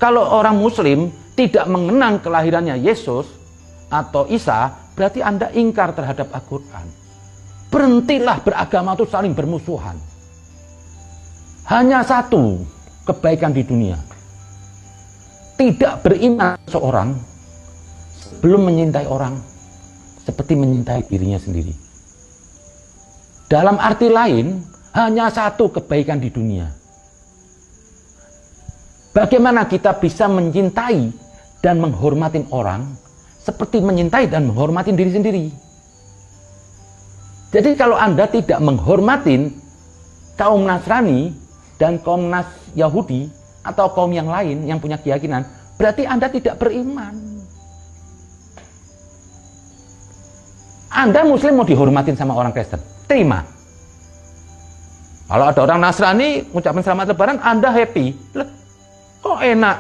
Kalau orang Muslim tidak mengenang kelahirannya Yesus atau Isa, berarti Anda ingkar terhadap Al-Quran. Berhentilah beragama itu saling bermusuhan. Hanya satu kebaikan di dunia. Tidak beriman seorang sebelum mencintai orang seperti mencintai dirinya sendiri. Dalam arti lain, hanya satu kebaikan di dunia. Bagaimana kita bisa mencintai dan menghormati orang seperti mencintai dan menghormati diri sendiri. Jadi kalau Anda tidak menghormati kaum Nasrani dan kaum Yahudi atau kaum yang lain yang punya keyakinan, berarti Anda tidak beriman. Anda Muslim mau dihormatin sama orang Kristen, terima. Kalau ada orang Nasrani ngucapin selamat lebaran, Anda happy. Loh, kok enak?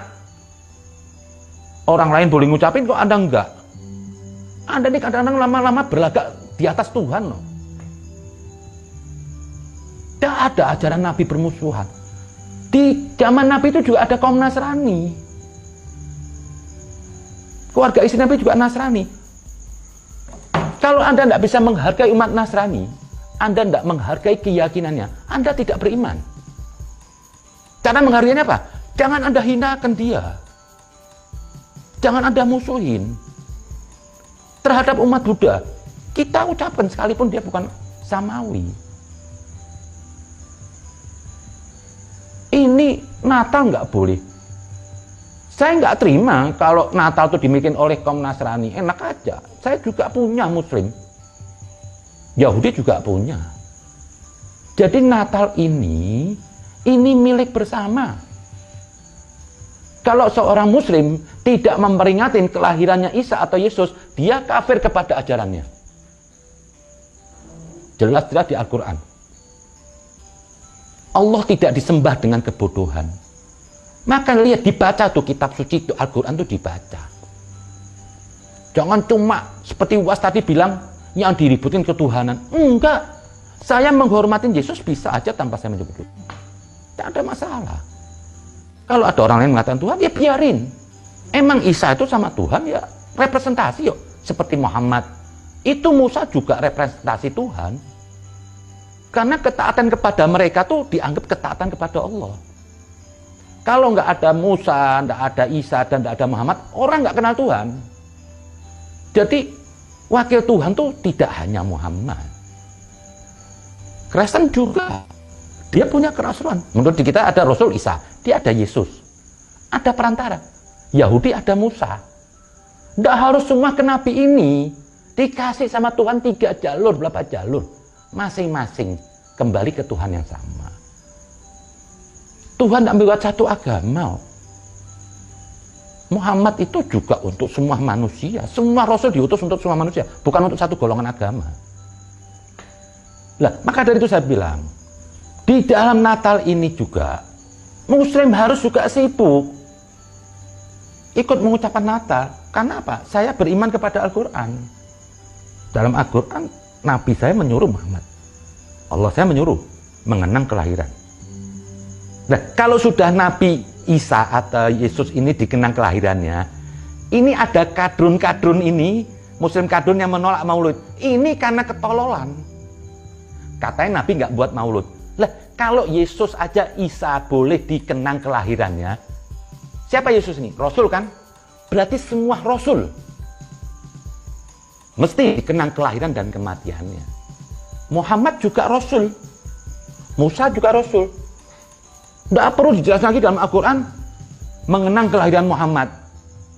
Orang lain boleh ngucapin, kok Anda enggak? Anda ini kadang-kadang lama-lama berlagak di atas Tuhan loh. Tidak ada ajaran Nabi bermusuhan. Di zaman Nabi itu juga ada kaum Nasrani. Keluarga istri Nabi juga Nasrani. Kalau Anda tidak bisa menghargai umat Nasrani, Anda tidak menghargai keyakinannya, Anda tidak beriman. Cara menghargainya apa? Jangan Anda hinakan dia. Jangan Anda musuhin. Terhadap umat Buddha, kita ucapkan sekalipun dia bukan Samawi. Ini Natal nggak boleh. Saya nggak terima kalau Natal itu dibikin oleh kaum Nasrani. Enak aja. Saya juga punya Muslim. Yahudi juga punya. Jadi Natal ini milik bersama. Kalau seorang Muslim tidak memperingati kelahirannya Isa atau Yesus, dia kafir kepada ajarannya. Jelas-jelas di Al-Quran. Allah tidak disembah dengan kebodohan. Maka lihat, dibaca tuh kitab suci itu, Al-Quran itu dibaca. Jangan cuma seperti Was tadi bilang, yang diributin ketuhanan. Enggak. Saya menghormati Yesus bisa aja tanpa saya menyebut Tuhan. Tidak ada masalah. Kalau ada orang lain mengatakan Tuhan, ya biarin. Emang Isa itu sama Tuhan ya representasi yuk. Seperti Muhammad. Itu Musa juga representasi Tuhan. Karena ketaatan kepada mereka tuh dianggap ketaatan kepada Allah. Kalau nggak ada Musa, nggak ada Isa, dan nggak ada Muhammad, orang nggak kenal Tuhan. Jadi wakil Tuhan tuh tidak hanya Muhammad. Kristen juga. Dia punya kerasulan. Menurut kita ada Rasul Isa, dia ada Yesus. Ada perantara. Yahudi ada Musa. Nggak harus semua kenabi ini dikasih sama Tuhan 3 jalur, berapa jalur. Masing-masing kembali ke Tuhan yang sama. Tuhan tidak membuat satu agama. Muhammad itu juga untuk semua manusia. Semua Rasul diutus untuk semua manusia, bukan untuk satu golongan agama. Lah, maka dari itu saya bilang, di dalam Natal ini juga, Muslim harus juga sibuk ikut mengucapkan Natal. Karena apa? Saya beriman kepada Al-Quran. Dalam Al-Quran, Nabi saya menyuruh Muhammad. Allah saya menyuruh mengenang kelahiran. Nah, kalau sudah Nabi Isa atau Yesus ini dikenang kelahirannya, ini ada kadrun-kadrun ini, Muslim kadrun yang menolak maulud. Ini karena ketololan. Katanya Nabi nggak buat maulud. Lah, kalau Yesus aja Isa boleh dikenang kelahirannya, siapa Yesus ini? Rasul kan? Berarti semua Rasul mesti dikenang kelahiran dan kematiannya. Muhammad juga Rasul. Musa juga Rasul. Tidak perlu dijelaskan lagi dalam Al-Quran mengenang kelahiran Muhammad.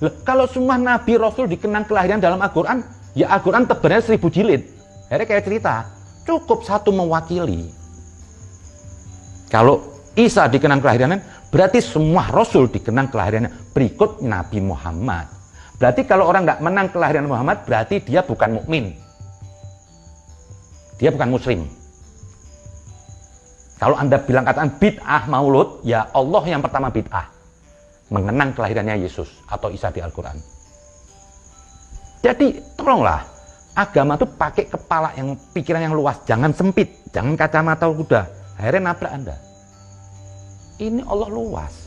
Loh, kalau semua Nabi Rasul dikenang kelahiran dalam Al-Quran, ya Al-Quran tebalnya 1000 jilid. Akhirnya kayak cerita, cukup satu mewakili. Kalau Isa dikenang kelahirannya, berarti semua Rasul dikenang kelahirannya. Berikut Nabi Muhammad. Berarti kalau orang nggak menang kelahiran Muhammad, berarti dia bukan mukmin. Dia bukan Muslim. Kalau Anda bilang kataan bid'ah maulud, ya Allah yang pertama bid'ah. Mengenang kelahirannya Yesus atau Isa di Al-Quran. Jadi tolonglah, agama itu pakai kepala yang pikiran yang luas. Jangan sempit, jangan kacamata kuda. Akhirnya nabrak Anda. Ini Allah luas.